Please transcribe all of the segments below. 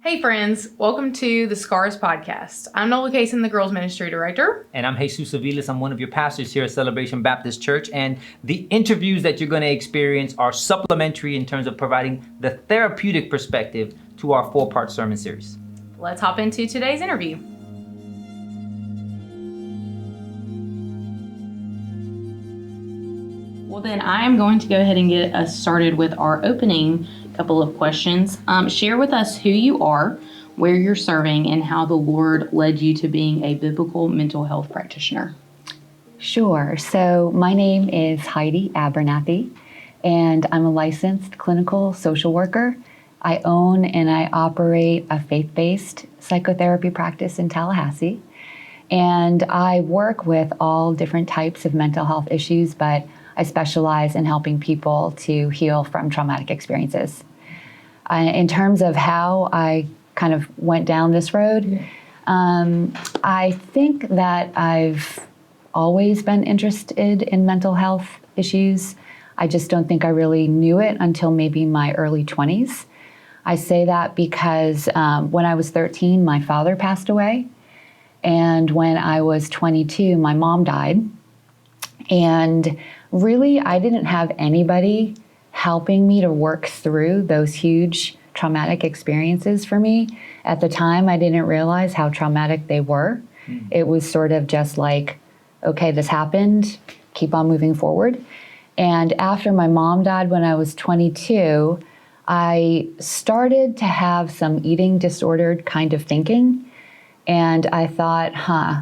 Hey friends, welcome to the Scars Podcast. I'm Nola Cason, the Girls Ministry Director. And I'm Jesus Aviles. I'm one of your pastors here at Celebration Baptist Church. And the interviews that you're going to experience are supplementary in terms of providing the therapeutic perspective to our 4-part sermon series. Let's hop into today's interview. Well, then I am going to go ahead and get us started with our opening couple of questions. Share with us who you are, where you're serving, and how the Lord led you to being a biblical mental health practitioner. Sure. So my name is Heidi Abernathy, and I'm a licensed clinical social worker. I own and I operate a faith-based psychotherapy practice in Tallahassee. And I work with all different types of mental health issues, but I specialize in helping people to heal from traumatic experiences. In terms of how I kind of went down this road, I think that I've always been interested in mental health issues. I just don't think I really knew it until maybe my early 20s. I say that because when I was 13, my father passed away. And when I was 22, my mom died. And really, I didn't have anybody helping me to work through those huge traumatic experiences for me. At the time, I didn't realize how traumatic they were. It was sort of just like, okay, this happened, keep on moving forward. And after my mom died when I was 22, I started to have some eating disordered kind of thinking. And I thought,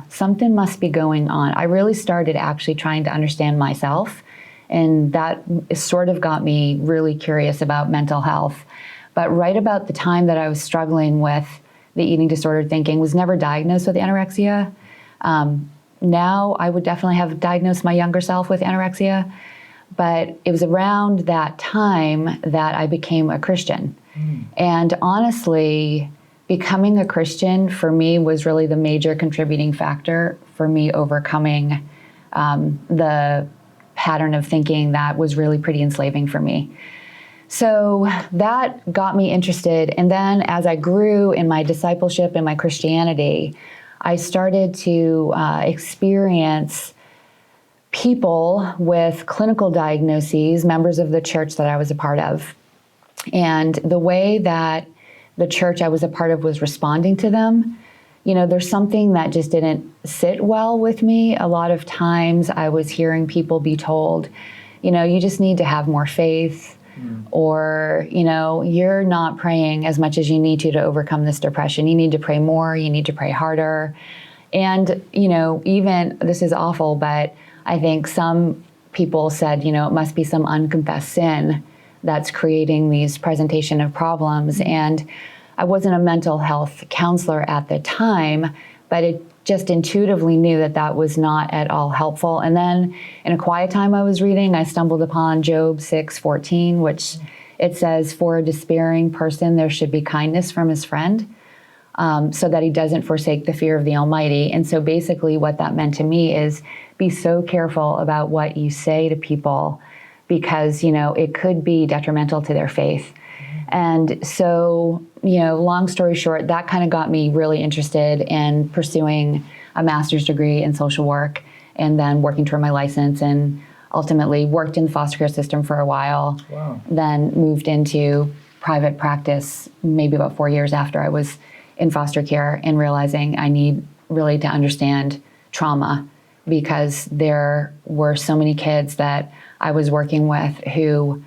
something must be going on. I really started actually trying to understand myself. And that sort of got me really curious about mental health. But right about the time that I was struggling with the eating disordered thinking, was never diagnosed with anorexia. Now I would definitely have diagnosed my younger self with anorexia. But it was around that time that I became a Christian. And honestly, becoming a Christian for me was really the major contributing factor for me overcoming the pattern of thinking that was really pretty enslaving for me. So that got me interested. And then as I grew in my discipleship and my Christianity, I started to experience people with clinical diagnoses, members of the church that I was a part of. And the way that the church I was a part of was responding to them, there's something that just didn't sit well with me. A lot of times I was hearing people be told, you just need to have more faith, or, you're not praying as much as you need to overcome this depression. You need to pray more, you need to pray harder. And, even, this is awful, but I think some people said, it must be some unconfessed sin that's creating these presentation of problems. And I wasn't a mental health counselor at the time, but it just intuitively knew that that was not at all helpful. And then in a quiet time I was reading, I stumbled upon Job 6:14, which it says, for a despairing person, there should be kindness from his friend, so that he doesn't forsake the fear of the Almighty. And so basically what that meant to me is be so careful about what you say to people, because, it could be detrimental to their faith. And so, long story short, that kind of got me really interested in pursuing a master's degree in social work, and then working toward my license, and ultimately worked in the foster care system for a while. Wow. Then moved into private practice maybe about 4 years after I was in foster care, and realizing I need really to understand trauma, because there were so many kids that I was working with who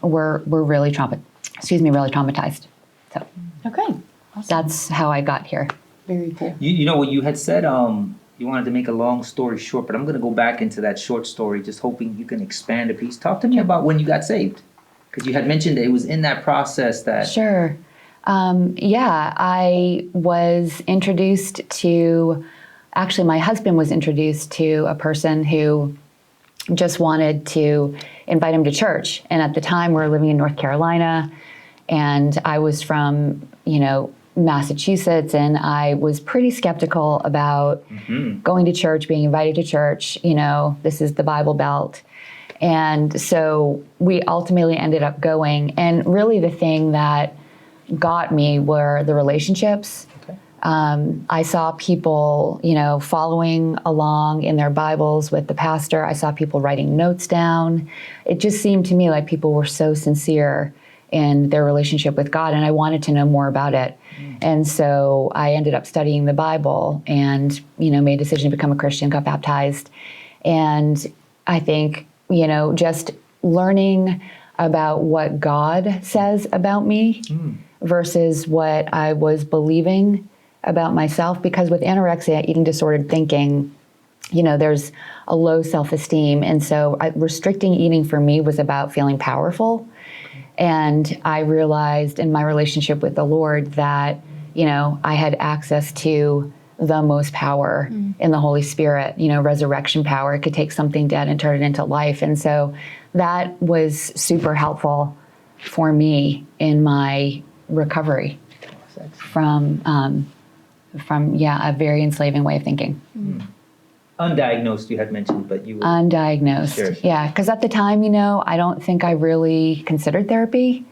were really traumatized. So Okay. Awesome. that's how I got here. Very cool. You know what you had said, you wanted to make a long story short, but I'm going to go back into that short story, just hoping you can expand a piece. Talk to me about when you got saved, because you had mentioned that it was in that process that... Sure. I was introduced to, actually my husband was introduced to a person who just wanted to invite him to church. And at the time we were living in North Carolina, and I was from, Massachusetts, and I was pretty skeptical about going to church, being invited to church. This is the Bible Belt. And so we ultimately ended up going. And really the thing that got me were the relationships. Okay. I saw people, you know, following along in their Bibles with the pastor. I saw people writing notes down. It just seemed to me like people were so sincere in their relationship with God, and I wanted to know more about it. And so I ended up studying the Bible and, you know, made a decision to become a Christian, got baptized. And I think, you know, just learning about what God says about me versus what I was believing about myself, because with anorexia, eating disordered thinking, you know, there's a low self-esteem. And so restricting eating for me was about feeling powerful. And I realized in my relationship with the Lord that, you know, I had access to the most power in the Holy Spirit, you know, resurrection power. It could take something dead and turn it into life. And so that was super helpful for me in my recovery from a very enslaving way of thinking. Undiagnosed, you had mentioned, but you were... Undiagnosed. Sure. Yeah, because at the time, you know, I don't think I really considered therapy.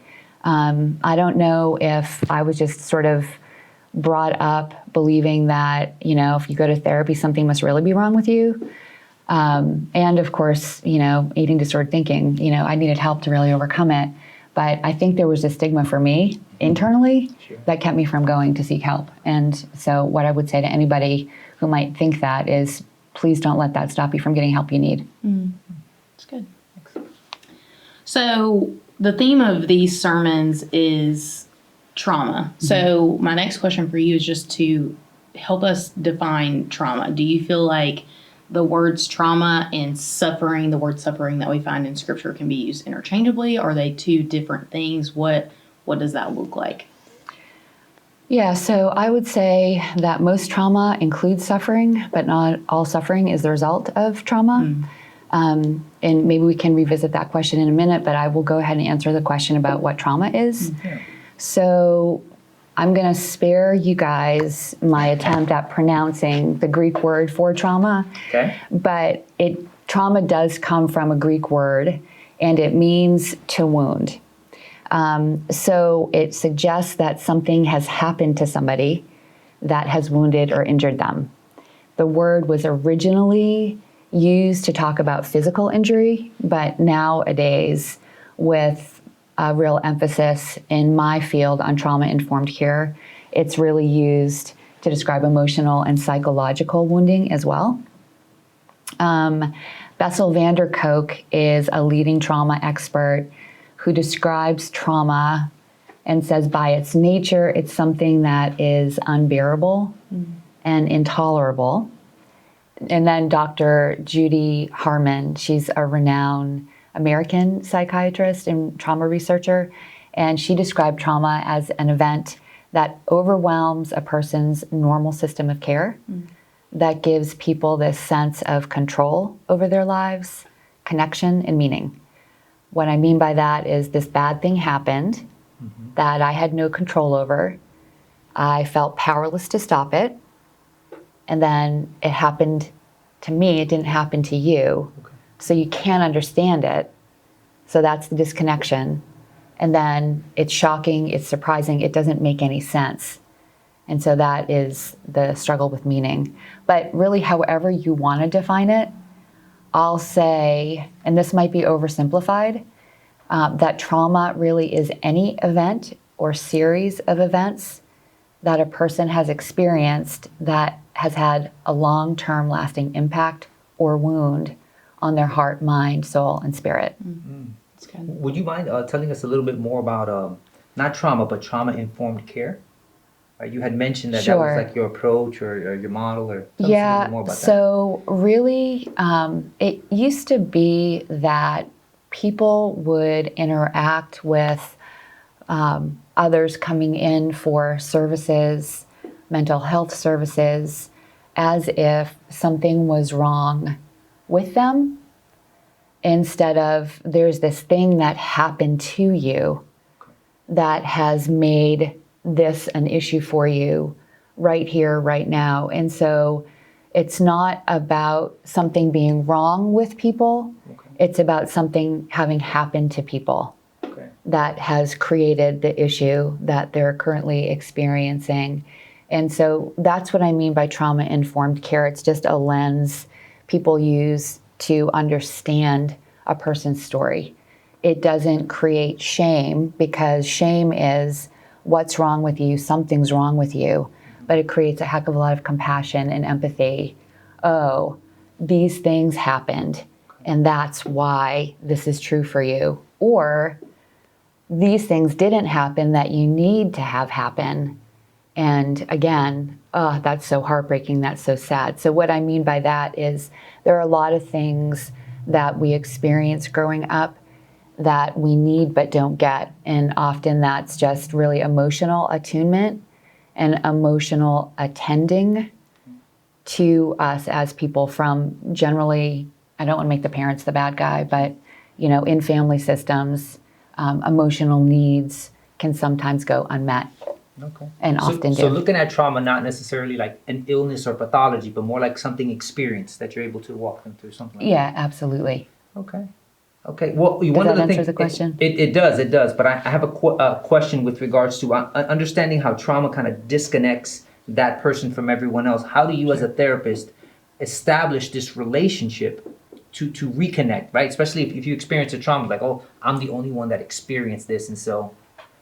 I don't know if I was just sort of brought up believing that, you know, if you go to therapy, something must really be wrong with you. And of course, you know, eating disordered thinking, you know, I needed help to really overcome it. But I think there was a stigma for me internally that kept me from going to seek help. And so what I would say to anybody who might think that is, please don't let that stop you from getting help you need. That's good. So the theme of these sermons is trauma. So my next question for you is just to help us define trauma. Do you feel like the words trauma and suffering, the word suffering that we find in Scripture, can be used interchangeably? Are they two different things? What does that look like? Yeah, so I would say that most trauma includes suffering, but not all suffering is the result of trauma. And maybe we can revisit that question in a minute, but I will go ahead and answer the question about what trauma is. So I'm going to spare you guys my attempt at pronouncing the Greek word for trauma. Okay. But trauma does come from a Greek word, and it means to wound. So it suggests that something has happened to somebody that has wounded or injured them. The word was originally used to talk about physical injury, but nowadays, with a real emphasis in my field on trauma-informed care, it's really used to describe emotional and psychological wounding as well. Bessel van der Kolk is a leading trauma expert who describes trauma and says by its nature, it's something that is unbearable and intolerable. And then Dr. Judy Harmon, she's a renowned American psychiatrist and trauma researcher, and she described trauma as an event that overwhelms a person's normal system of care, that gives people this sense of control over their lives, connection, and meaning. What I mean by that is this bad thing happened that I had no control over. I felt powerless to stop it. And then it happened to me, it didn't happen to you. So you can't understand it. So that's the disconnection. And then it's shocking, it's surprising, it doesn't make any sense. And so that is the struggle with meaning. But really, however you want to define it, I'll say, and this might be oversimplified, that trauma really is any event or series of events that a person has experienced that has had a long-term lasting impact or wound on their heart, mind, soul, and spirit. That's good. Would you mind telling us a little bit more about, not trauma, but trauma-informed care? You had mentioned that that was like your approach or your model, or tell us a little bit more about that. So really, it used to be that people would interact with others coming in for services, mental health services, as if something was wrong with them, instead of there's this thing that happened to you that has made this an issue for you right here, right now. And so it's not about something being wrong with people. It's about something having happened to people. that has created the issue that they're currently experiencing. And so that's what I mean by trauma-informed care. It's just a lens people use to understand a person's story. It doesn't create shame, because shame is what's wrong with you, something's wrong with you, but it creates a heck of a lot of compassion and empathy. Oh, these things happened, and that's why this is true for you. Or these things didn't happen that you need to have happen. And again, oh, that's so heartbreaking, that's so sad. So what I mean by that is there are a lot of things that we experience growing up that we need but don't get. And often that's just really emotional attunement and emotional attending to us as people from generally, I don't want to make the parents the bad guy, but in family systems, emotional needs can sometimes go unmet. Okay. And often So do. looking at trauma, not necessarily like an illness or pathology, but more like something experienced that you're able to walk them through, something like Yeah, absolutely. that. Okay. Okay. Well, Does one of that the answer things the question? It does. But I have a question with regards to understanding how trauma kind of disconnects that person from everyone else. How do you, as a therapist, establish this relationship to reconnect, right? Especially if you experience a trauma, like, oh, I'm the only one that experienced this, and so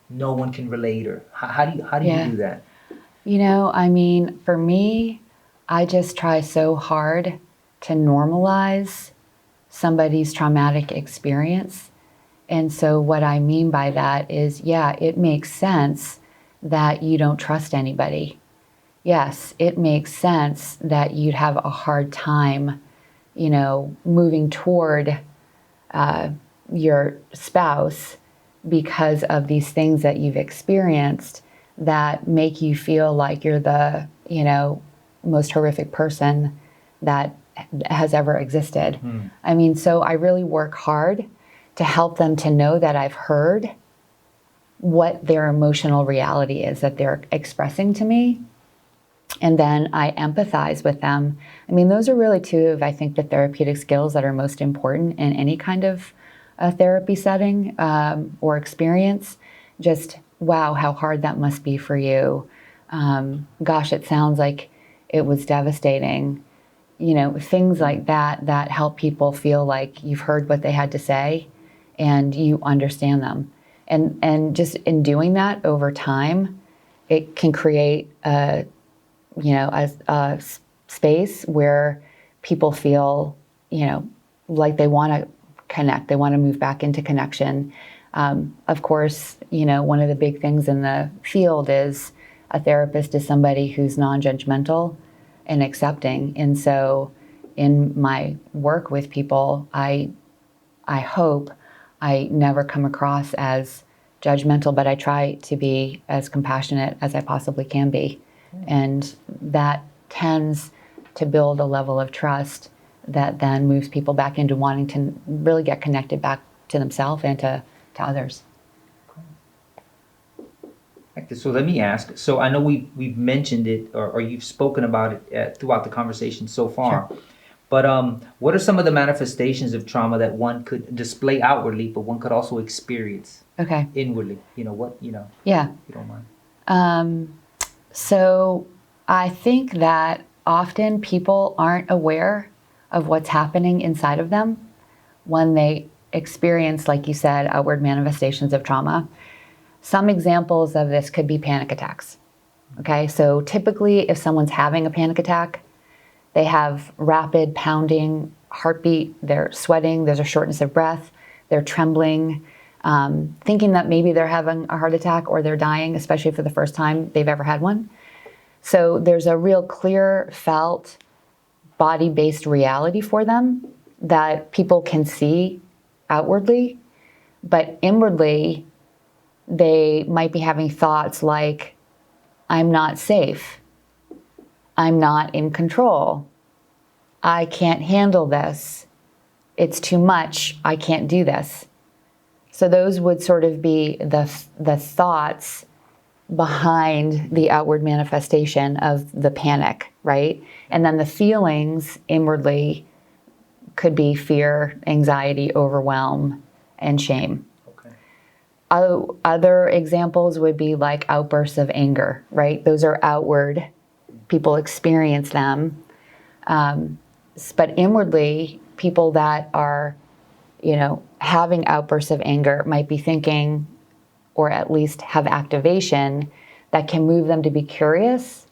no one can relate. Or how do Yeah. you do that? For me, I just try so hard to normalize somebody's traumatic experience. And so what I mean by that is, yeah, it makes sense that you don't trust anybody. Yes, it makes sense that you'd have a hard time, moving toward your spouse because of these things that you've experienced that make you feel like you're the, most horrific person that has ever existed. So I really work hard to help them to know that I've heard what their emotional reality is that they're expressing to me. And then I empathize with them. Those are really two of, I think, the therapeutic skills that are most important in any kind of therapy setting or experience. Just, wow, how hard that must be for you. Gosh, it sounds like it was devastating. Things like that help people feel like you've heard what they had to say and you understand them. And just in doing that over time, it can create a space where people feel, like they want to connect, they want to move back into connection. Of course, one of the big things in the field is a therapist is somebody who's non-judgmental and accepting. And so in my work with people, I hope I never come across as judgmental, but I try to be as compassionate as I possibly can be. And that tends to build a level of trust that then moves people back into wanting to really get connected back to themselves and to others. So let me ask. So I know we've mentioned it, or you've spoken about it throughout the conversation so far. Sure. But what are some of the manifestations of trauma that one could display outwardly, but one could also experience inwardly? Yeah. If you don't mind. So I think that often people aren't aware of what's happening inside of them when they experience, like you said, outward manifestations of trauma. Some examples of this could be panic attacks. Okay, so typically if someone's having a panic attack, they have rapid pounding heartbeat, they're sweating, there's a shortness of breath, they're trembling, thinking that maybe they're having a heart attack or they're dying, especially for the first time they've ever had one. So there's a real clear felt body-based reality for them that people can see outwardly, but inwardly they might be having thoughts like, I'm not safe, I'm not in control, I can't handle this, it's too much, I can't do this. So those would sort of be the thoughts behind the outward manifestation of the panic, right? And then the feelings inwardly could be fear, anxiety, overwhelm, and shame. Okay. Other examples would be like outbursts of anger, right? Those are outward. People experience them. But inwardly, people that are, having outbursts of anger might be thinking, or at least have activation that can move them to be curious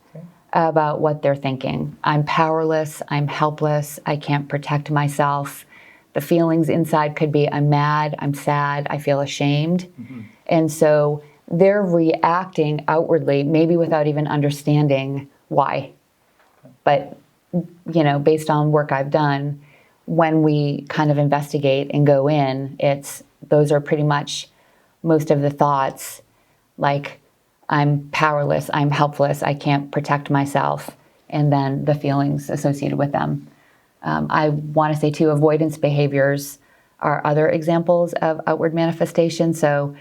about what they're thinking. I'm powerless, I'm helpless, I can't protect myself. The feelings inside could be I'm mad, I'm sad, I feel ashamed. And so they're reacting outwardly, maybe without even understanding why. But, based on work I've done, when we kind of investigate and go in, those are pretty much most of the thoughts, like I'm powerless, I'm helpless, I can't protect myself, and then the feelings associated with them. I want to say too, avoidance behaviors are other examples of outward manifestation. So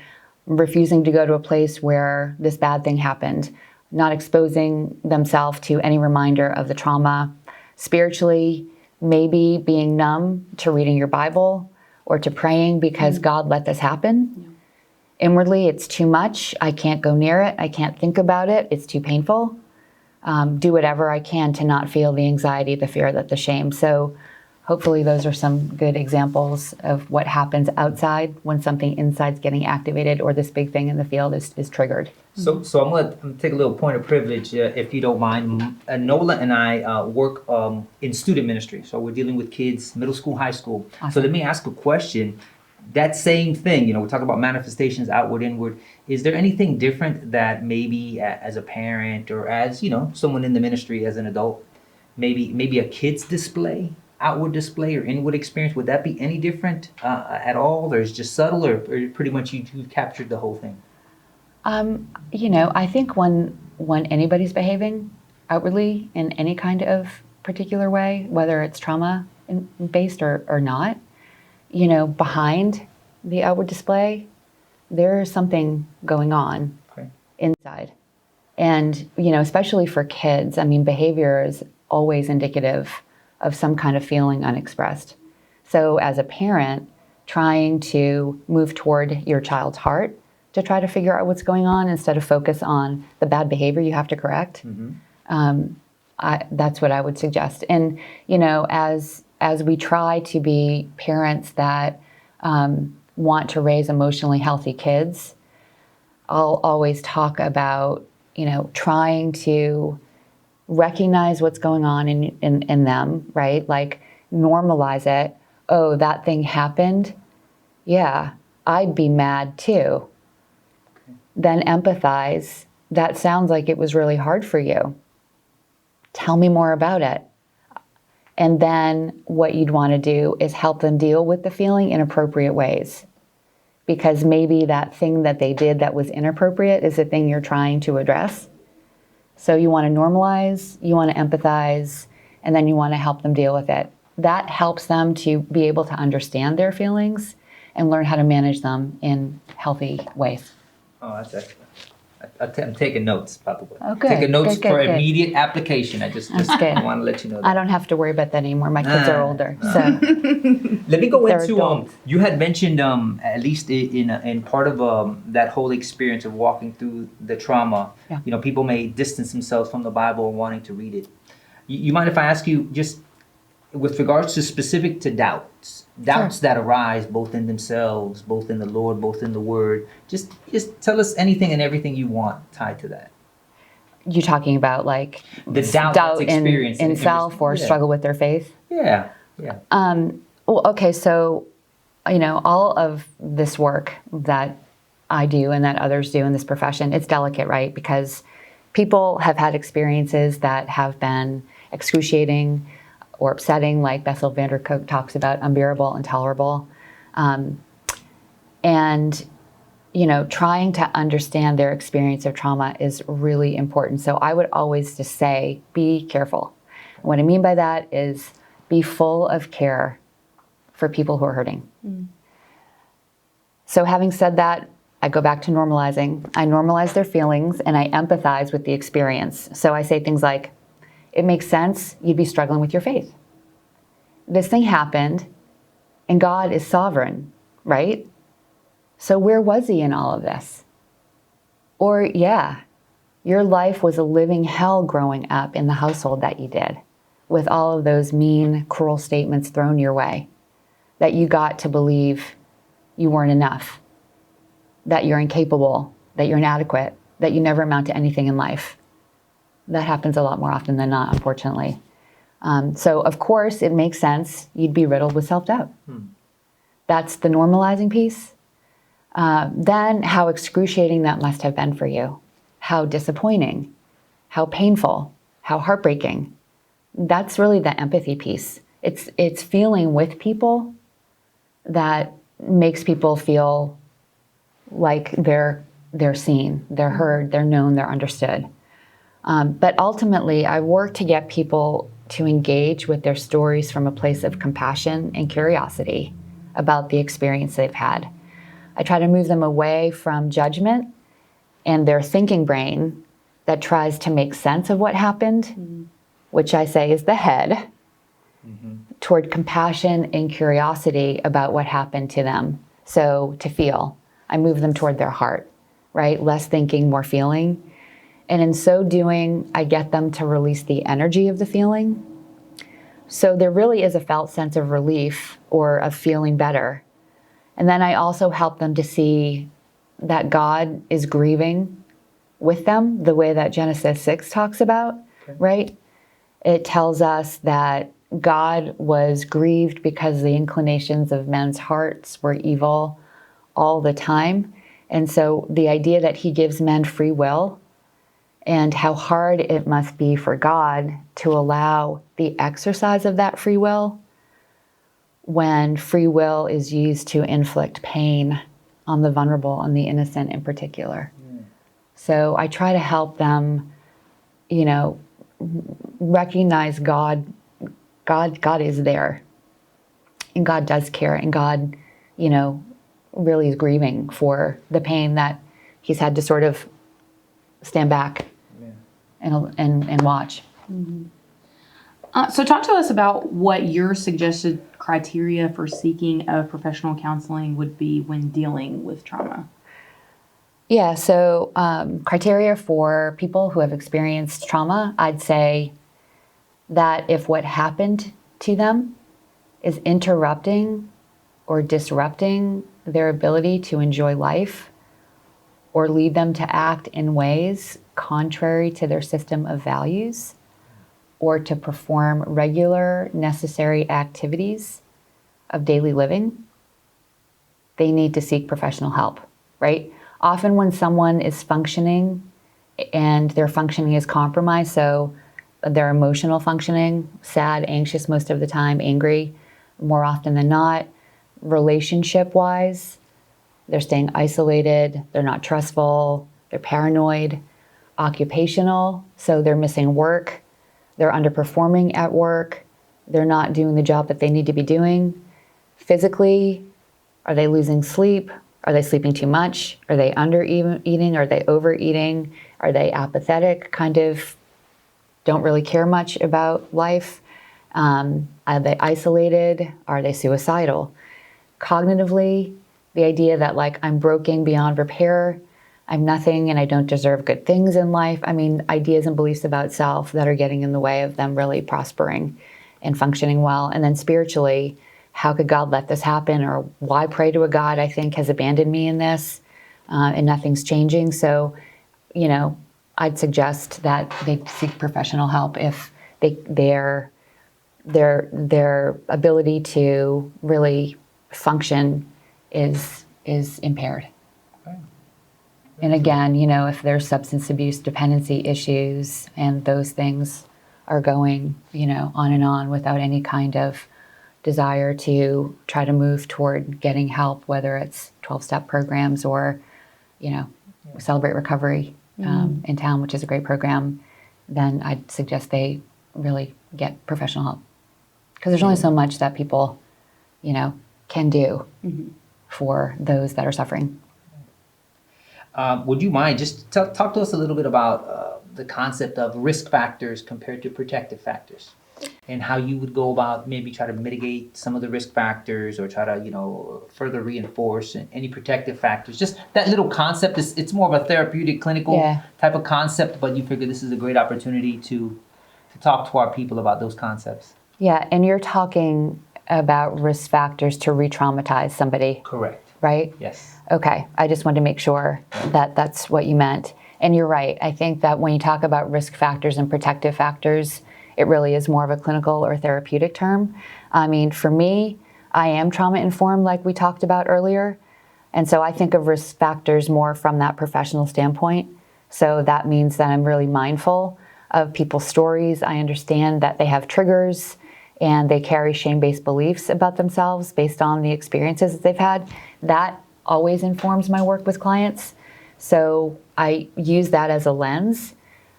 refusing to go to a place where this bad thing happened, not exposing themselves to any reminder of the trauma. Spiritually, maybe being numb to reading your Bible or to praying because God let this happen. Inwardly, it's too much. I can't go near it. I can't think about it. It's too painful. Do whatever I can to not feel the anxiety, the fear, the shame. So hopefully those are some good examples of what happens outside when something inside's getting activated or this big thing in the field is triggered. So I'm gonna take a little point of privilege, if you don't mind. Nola and I work in student ministry, so we're dealing with kids, middle school, high school. Awesome. So let me ask a question. That same thing, we talk about manifestations, outward, inward. Is there anything different that maybe as a parent or as someone in the ministry as an adult, maybe a kid's display, outward display or inward experience, would that be any different at all, or is it just subtle, or pretty much you captured the whole thing? I think when anybody's behaving outwardly in any kind of particular way, whether it's trauma based or not, behind the outward display, there's something going on inside. And, especially for kids, behavior is always indicative of some kind of feeling unexpressed. So as a parent, trying to move toward your child's heart to try to figure out what's going on instead of focus on the bad behavior you have to correct, that's what I would suggest. And, as we try to be parents that want to raise emotionally healthy kids, I'll always talk about, trying to recognize what's going on in them, right? Like normalize it. Oh, that thing happened. Yeah, I'd be mad too. Then empathize. That sounds like it was really hard for you. Tell me more about it. And then what you'd want to do is help them deal with the feeling in appropriate ways. Because maybe that thing that they did that was inappropriate is the thing you're trying to address. So you want to normalize, you want to empathize, and then you want to help them deal with it. That helps them to be able to understand their feelings and learn how to manage them in healthy ways. Oh, that's excellent. I'm taking notes, by the way. Oh, good. Taking notes Good. for immediate application. I just That's good. want to let you know that. I don't have to worry about that anymore. My kids are older, so Let me go They're into adults. you had mentioned at least in part of that whole experience of walking through the trauma. Yeah. People may distance themselves from the Bible and wanting to read it. You mind if I ask you just with regards to specific to doubts that arise both in themselves, both in the Lord, both in the Word. Just tell us anything and everything you want tied to that. You talking about like The doubt that's experienced in self or struggle with their faith? Yeah. Well, okay, so all of this work that I do and that others do in this profession, it's delicate, right? Because people have had experiences that have been excruciating or upsetting, like Bessel van der Kolk talks about, unbearable, intolerable. And trying to understand their experience of trauma is really important. So I would always just say, be careful. What I mean by that is be full of care for people who are hurting. So having said that, I go back to normalizing. I normalize their feelings and I empathize with the experience. So I say things like, it makes sense you'd be struggling with your faith. This thing happened and God is sovereign, right? So where was he in all of this? Or, yeah, your life was a living hell growing up in the household that you did, with all of those mean, cruel statements thrown your way, that you got to believe you weren't enough, that you're incapable, that you're inadequate, that you never amount to anything in life. That happens a lot more often than not, unfortunately. So, of course, it makes sense you'd be riddled with self-doubt. That's the normalizing piece. Then how excruciating that must have been for you. How disappointing, how painful, how heartbreaking. That's really the empathy piece. It's feeling with people that makes people feel like they're seen, they're heard, they're known, they're understood. But ultimately, I work to get people to engage with their stories from a place of compassion and curiosity about the experience they've had. I try to move them away from judgment and their thinking brain that tries to make sense of what happened, which I say is the head, toward compassion and curiosity about what happened to them. So to feel, I move them toward their heart, right? Less thinking, more feeling. And in so doing, I get them to release the energy of the feeling. So there really is a felt sense of relief or of feeling better. And then I also help them to see that God is grieving with them, the way that Genesis 6 talks about, right? It tells us that God was grieved because the inclinations of men's hearts were evil all the time. And so the idea that he gives men free will, and how hard it must be for God to allow the exercise of that free will when free will is used to inflict pain on the vulnerable and the innocent in particular. So I try to help them, recognize God is there, and God does care, and God, really is grieving for the pain that he's had to sort of stand back and watch. So talk to us about what your suggested criteria for seeking a professional counseling would be when dealing with trauma. Yeah, so criteria for people who have experienced trauma, I'd say that if what happened to them is interrupting or disrupting their ability to enjoy life or lead them to act in ways contrary to their system of values or to perform regular necessary activities of daily living, they need to seek professional help, right? Often when someone is functioning and their functioning is compromised, so their emotional functioning, sad, anxious most of the time, angry more often than not, relationship-wise, they're staying isolated, they're not trustful, they're paranoid, occupational, so they're missing work, they're underperforming at work, they're not doing the job that they need to be doing. Physically, are they losing sleep? Are they sleeping too much? Are they under-eating? Are they overeating? Are they apathetic, kind of don't really care much about life? Are they isolated? Are they suicidal? Cognitively, the idea that I'm broken beyond repair, I'm nothing and I don't deserve good things in life. I mean, ideas and beliefs about self that are getting in the way of them really prospering and functioning well. And then spiritually, how could God let this happen? Or why pray to a God I think has abandoned me in this and nothing's changing? So, I'd suggest that they seek professional help if their ability to really function is impaired. And again, if there's substance abuse dependency issues and those things are going, on and on without any kind of desire to try to move toward getting help, whether it's 12-step programs or, Celebrate Recovery in town, which is a great program, then I'd suggest they really get professional help. Because there's only so much that people, can do for those that are suffering. Would you mind just talk to us a little bit about the concept of risk factors compared to protective factors? and how you would go about maybe try to mitigate some of the risk factors or try to, further reinforce any protective factors. Just that little concept is, it's more of a therapeutic, clinical type of concept, but you figure this is a great opportunity to talk to our people about those concepts. Yeah, and you're talking about risk factors to re-traumatize somebody. Correct. Right? Yes. Okay, I just wanted to make sure that that's what you meant. And you're right. I think that when you talk about risk factors and protective factors, it really is more of a clinical or therapeutic term. I mean, for me, I am trauma informed, like we talked about earlier. And so I think of risk factors more from that professional standpoint. So that means that I'm really mindful of people's stories. I understand that they have triggers and they carry shame-based beliefs about themselves based on the experiences that they've had. That always informs my work with clients. So I use that as a lens.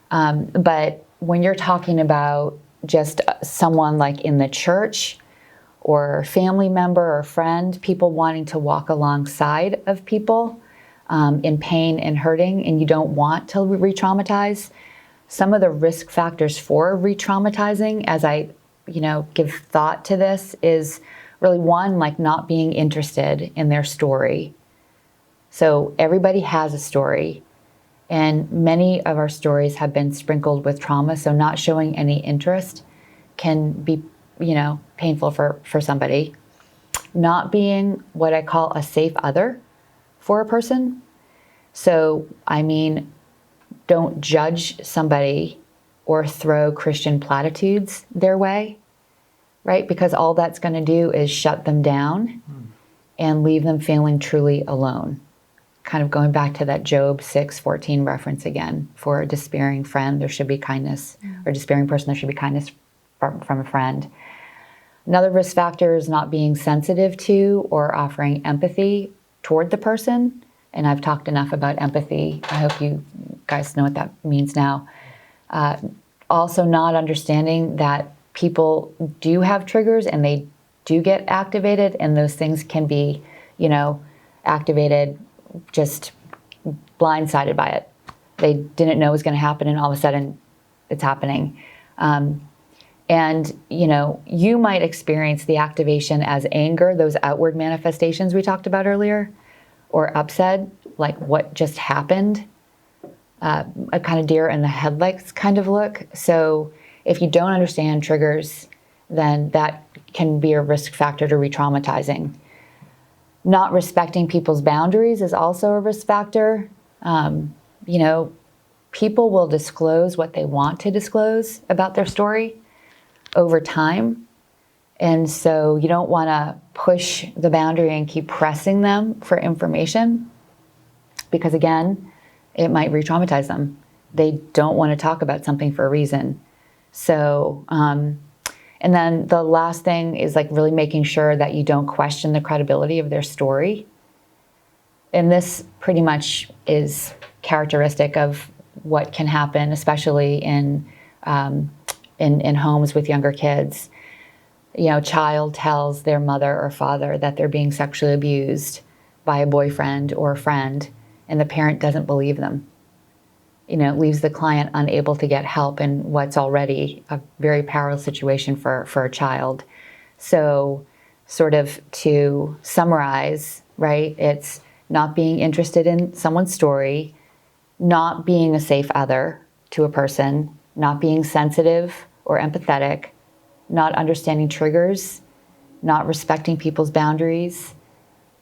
But when you're talking about just someone like in the church or family member or friend, people wanting to walk alongside of people in pain and hurting, and you don't want to re-traumatize, some of the risk factors for re-traumatizing, as I give thought to this, is really one, like not being interested in their story. So everybody has a story, and many of our stories have been sprinkled with trauma, so not showing any interest can be, painful for somebody. Not being what I call a safe other for a person. So, I mean, don't judge somebody or throw Christian platitudes their way, right? Because all that's going to do is shut them down and leave them feeling truly alone. Kind of going back to that Job 6:14 reference again. For a despairing friend, there should be kindness, or a despairing person, there should be kindness from a friend. Another risk factor is not being sensitive to or offering empathy toward the person. And I've talked enough about empathy. I hope you guys know what that means now. Also not understanding that people do have triggers and they do get activated, and those things can be, activated just blindsided by it. They didn't know it was going to happen, and all of a sudden it's happening. And, you might experience the activation as anger, those outward manifestations we talked about earlier, or upset, like what just happened, a kind of deer in the headlights kind of look. So if you don't understand triggers, then that can be a risk factor to re-traumatizing. Not respecting people's boundaries is also a risk factor. People will disclose what they want to disclose about their story over time. And so you don't want to push the boundary and keep pressing them for information, because again, it might re-traumatize them. They don't want to talk about something for a reason. So, and then the last thing is like really making sure that you don't question the credibility of their story. And this pretty much is characteristic of what can happen, especially in homes with younger kids. Child tells their mother or father that they're being sexually abused by a boyfriend or a friend, and the parent doesn't believe them. Leaves the client unable to get help in what's already a very powerful situation for a child. So sort of to summarize, right, it's not being interested in someone's story, not being a safe other to a person, not being sensitive or empathetic, not understanding triggers, not respecting people's boundaries,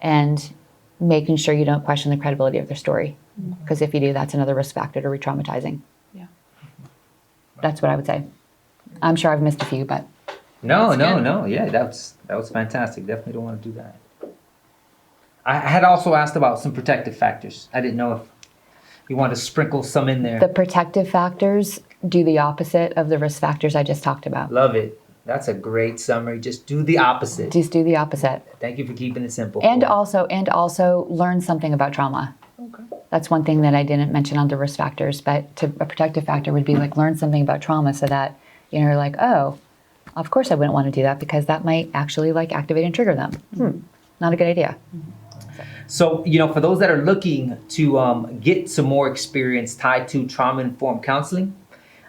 and making sure you don't question the credibility of their story. Because if you do, that's another risk factor to re-traumatizing. Yeah. That's what I would say. I'm sure I've missed a few, but... No. Yeah, that was fantastic. Definitely don't want to do that. I had also asked about some protective factors. I didn't know if you want to sprinkle some in there. The protective factors do the opposite of the risk factors I just talked about. Love it. That's a great summary. Just do the opposite. Just do the opposite. Thank you for keeping it simple. And also learn something about trauma. Okay. That's one thing that I didn't mention on the risk factors, but a protective factor would be like learn something about trauma so that you're like, oh, of course I wouldn't want to do that because that might actually like activate and trigger them. Not a good idea. So, for those that are looking to get some more experience tied to trauma-informed counseling,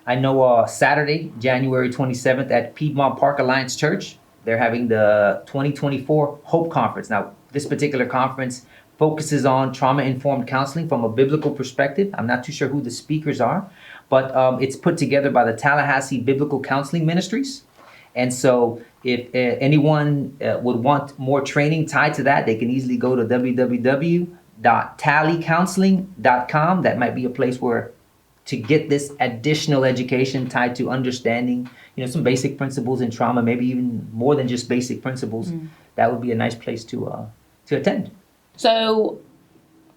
I know Saturday, January 27th at Piedmont Park Alliance Church, they're having the 2024 Hope Conference. Now, this particular conference focuses on trauma-informed counseling from a biblical perspective. I'm not too sure who the speakers are, but it's put together by the Tallahassee Biblical Counseling Ministries. And so if anyone would want more training tied to that, they can easily go to www.tallycounseling.com. That might be a place where to get this additional education tied to understanding, some basic principles in trauma, maybe even more than just basic principles. That would be a nice place to attend. So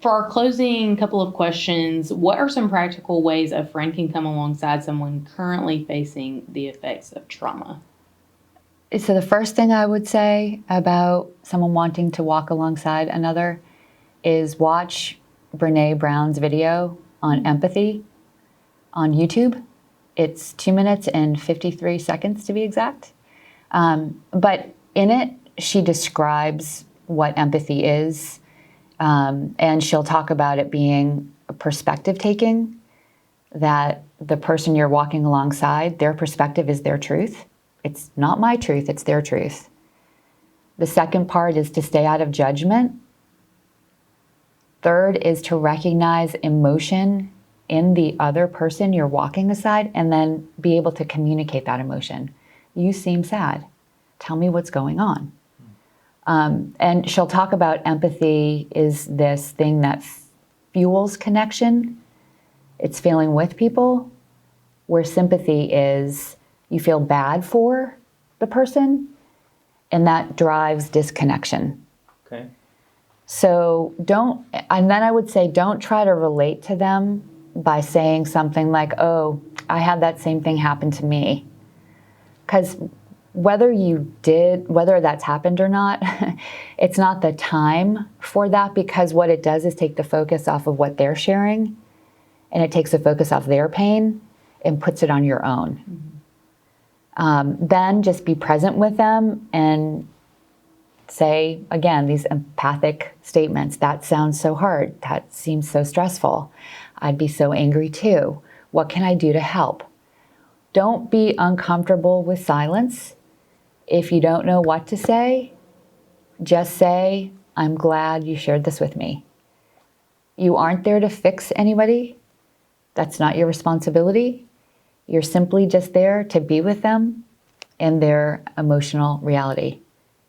for our closing couple of questions, what are some practical ways a friend can come alongside someone currently facing the effects of trauma? So the first thing I would say about someone wanting to walk alongside another is watch Brene Brown's video on empathy on YouTube. It's 2 minutes and 53 seconds to be exact. But in it, she describes what empathy is, and she'll talk about it being a perspective taking, that the person you're walking alongside, their perspective is their truth. It's not my truth, it's their truth. The second part is to stay out of judgment. Third is to recognize emotion in the other person you're walking beside and then be able to communicate that emotion. You seem sad. Tell me what's going on. And she'll talk about empathy is this thing that fuels connection. It's feeling with people, where sympathy is you feel bad for the person, and that drives disconnection. Okay. So don't try to relate to them by saying something like, oh, I had that same thing happen to me. Because whether that's happened or not, it's not the time for that, because what it does is take the focus off of what they're sharing, and it takes the focus off their pain and puts it on your own. Then just be present with them and say, again, these empathic statements. That sounds so hard. That seems so stressful. I'd be so angry too. What can I do to help? Don't be uncomfortable with silence. If you don't know what to say, just say, I'm glad you shared this with me. You aren't there to fix anybody. That's not your responsibility. You're simply just there to be with them in their emotional reality.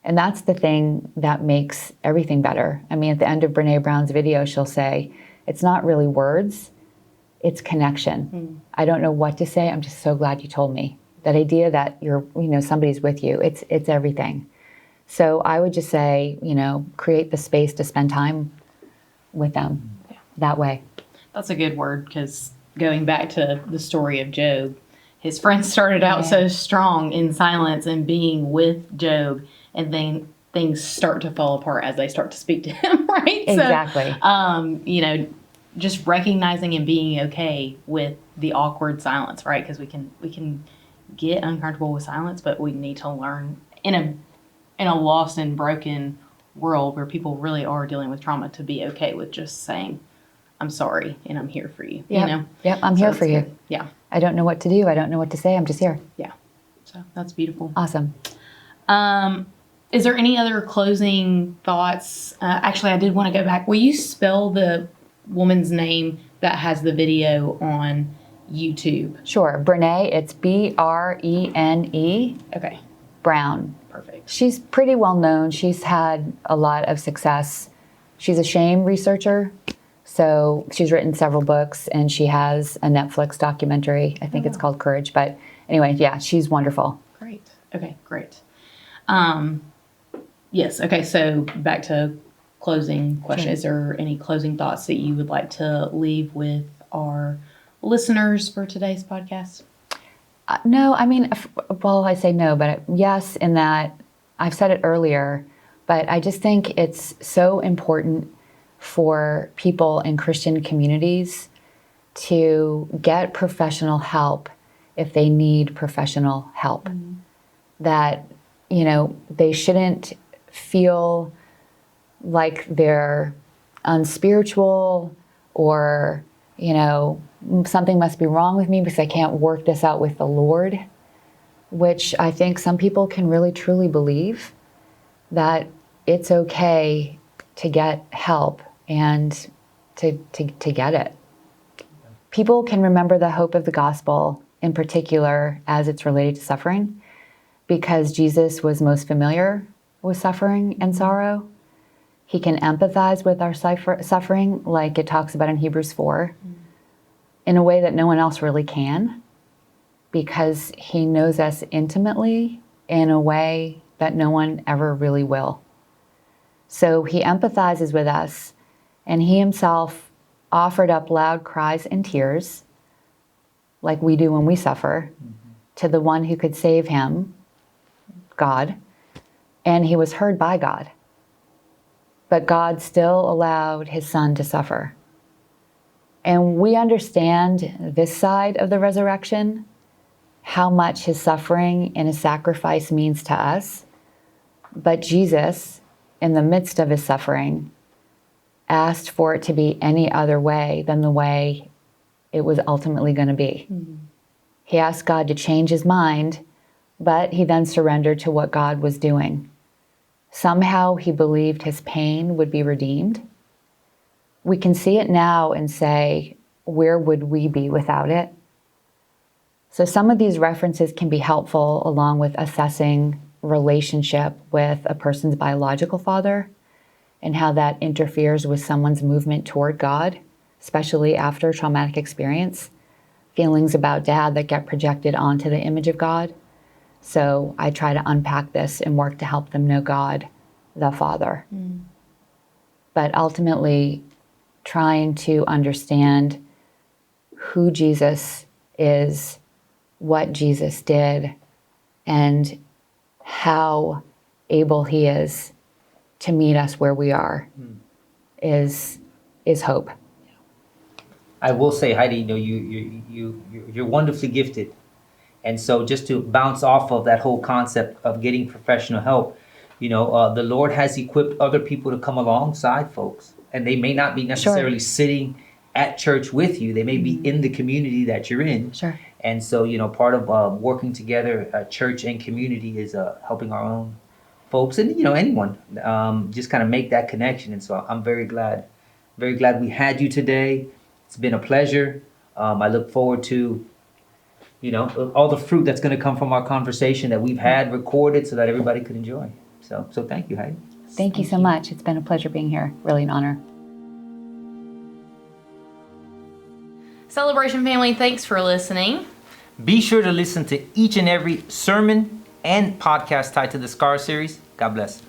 And that's the thing that makes everything better. I mean, at the end of Brene Brown's video, she'll say, it's not really words, it's connection. I don't know what to say. I'm just so glad you told me. That idea that somebody's with you, it's everything. So I would just say, create the space to spend time with them that way. That's a good word, because going back to the story of Job, his friends started out so strong in silence and being with Job, and then things start to fall apart as they start to speak to him, right? Exactly. So, just recognizing and being okay with the awkward silence, right? Because we can get uncomfortable with silence, but we need to learn in a lost and broken world where people really are dealing with trauma to be okay with just saying, I'm sorry, and I'm here for you. Yep, I'm here for you. Good. Yeah. I don't know what to do. I don't know what to say. I'm just here. Yeah. So that's beautiful. Awesome. Is there any other closing thoughts? Actually, I did want to go back. Will you spell the woman's name that has the video on YouTube? Sure. Brene, it's Brene. Okay. Brown. Perfect. She's pretty well known. She's had a lot of success. She's a shame researcher. So she's written several books, and she has a Netflix documentary. I think it's called Courage. But anyway, yeah, she's wonderful. Great. Okay, great. Yes. Okay. So back to closing question. Sure. Is there any closing thoughts that you would like to leave with our listeners for today's podcast? No, I mean, I say no, but yes, in that I've said it earlier, but I just think it's so important for people in Christian communities to get professional help if they need professional help. That, they shouldn't feel like they're unspiritual or, something must be wrong with me because I can't work this out with the Lord, which I think some people can really truly believe that it's okay to get help and to get it. People can remember the hope of the gospel in particular as it's related to suffering because Jesus was most familiar with suffering and sorrow. He can empathize with our suffering, like it talks about in Hebrews 4, in a way that no one else really can, because he knows us intimately in a way that no one ever really will. So he empathizes with us, and he himself offered up loud cries and tears, like we do when we suffer, to the one who could save him, God, and he was heard by God. But God still allowed his son to suffer. And we understand this side of the resurrection, how much his suffering and his sacrifice means to us. But Jesus, in the midst of his suffering, asked for it to be any other way than the way it was ultimately going to be. Mm-hmm. He asked God to change his mind, but he then surrendered to what God was doing. Somehow he believed his pain would be redeemed. We can see it now and say, where would we be without it? So some of these references can be helpful along with assessing relationship with a person's biological father and how that interferes with someone's movement toward God, especially after a traumatic experience, feelings about dad that get projected onto the image of God. So I try to unpack this and work to help them know God, the Father. Mm. But ultimately, trying to understand who Jesus is, what Jesus did, and how able he is to meet us where we are is hope. I will say, Heidi, you're wonderfully gifted, and so just to bounce off of that whole concept of getting professional help, the Lord has equipped other people to come alongside folks, and they may not be necessarily sitting at church with you. They may be in the community that you're in. Sure. And so, part of working together, church and community, is helping our own folks and anyone just kind of make that connection. And so I'm very glad we had you today. It's been a pleasure. I look forward to all the fruit that's going to come from our conversation that we've had recorded so that everybody could enjoy. So thank you, Heidi. Thank you so much. It's been a pleasure being here. Really an honor. Celebration family, thanks for listening. Be sure to listen to each and every sermon and podcast tied to the SCAR series. God bless.